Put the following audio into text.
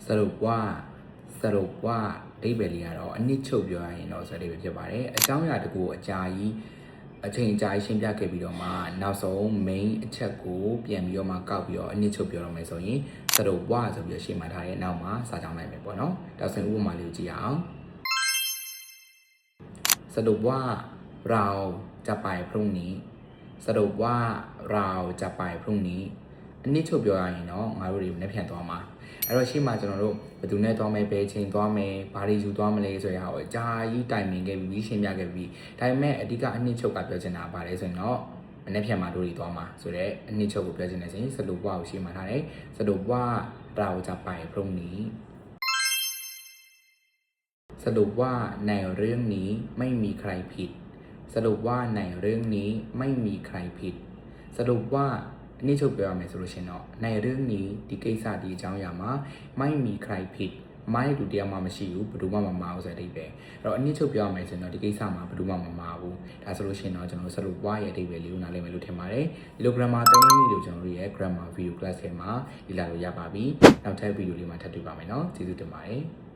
สรุปว่าအိဗယ်လေးကတော့အနစ်ချုပ်ပြောရရင်တော့ဆိုတဲ့ဖြစ်ပါတယ်အကြောင်းအရာတကူအကြာကြီးအချိန်ကြာရှင်းပြခဲ့ပြီးတော့မှနောက်ဆုံး main အချက်ကိုပြန်ပြီးတော့မှကောက်ပြီးတော့အနစ်ချုပ်ပြောရမယ်ဆိုရင်စရုပ်ဝဆိုပြီးရှင်းမှထားတဲ့နောက်မှာစာကြောင်းလိုက်မယ်ပေါ့နော်ဒါဆိုရင်ဥပမာလေးကိုကြည့်အောင်สรุปว่าเราจะไปพรุ่งนี้สรุปว่าเราจะไปพรุ่งนี้อันนี้ချုပ်ပြောရရင်တော့ငါတို့တွေနဲ့ပြန်သွားမှာအဲ့တော့ရှေ့မှာကျွန်တော်တို့ဘယ်သူနဲ့သွားမယ်ဘယ်ချိန်သွားမယ်ဘာတွေယူသွားမလဲဆိုရအောင်အကြာကြီးတိုင်ပင်ခဲ့ပြီးရှင်းပြခဲ့ပြီးဒါပေမဲ့အဓိကအနှစ်ချုပ်ကပြောချင်တာဗါလဲဆိုရင်တော့မနေ့ပြန်မှာတို့တွေသွားမှာဆိုတော့အနှစ်ချုပ်ကိုပြောချင်တယ်ဆိုရင်စရုပ်ဝကိုရှင်းမှာထားတယ်စရုပ်ဝเราจะไปพรุ่งนี้สรุปว่าในเรื่องนี้ไม่มีใครผิดสรุปว่าในเรื่องนี้ไม่มีใครผิดสรุปว่าอันนี้ချုပ်ပြောရမယ်ဆိုလို့ရှင်တော့ในเรื่องนี้ဒီကိစ္စဒီအကြောင်းအရာမှာไม่มีใครผิดမိုင်းတူတရားမှမရှိဘူးဘယ်သူမှမမှားဘူးဆိုတဲ့အဓိပ္ပာယ်အဲ့တော့အနည်းချုပ်ပြောရမယ်ဆိုရင်တော့ဒီကိစ္စမှာဘယ်သူမှမမှားဘူးဒါဆိုလို့ရှိရင်တော့ကျွန်တော်တို့စရုပ်ဝါရဲ့အဓိပ္ပာယ်လေးကိုနားလည်မယ်လို့ထင်ပါတယ်ဒီလို grammar 3မိနစ်ကိုကျွန်တော်တို့ရဲ့ grammar video class ထဲမှာဒီလာလို့ရပါပြီနောက်ထပ် video လေးမှာထပ်တွေ့ပါမယ်နော်ကျေးဇူးတင်ပါတယ်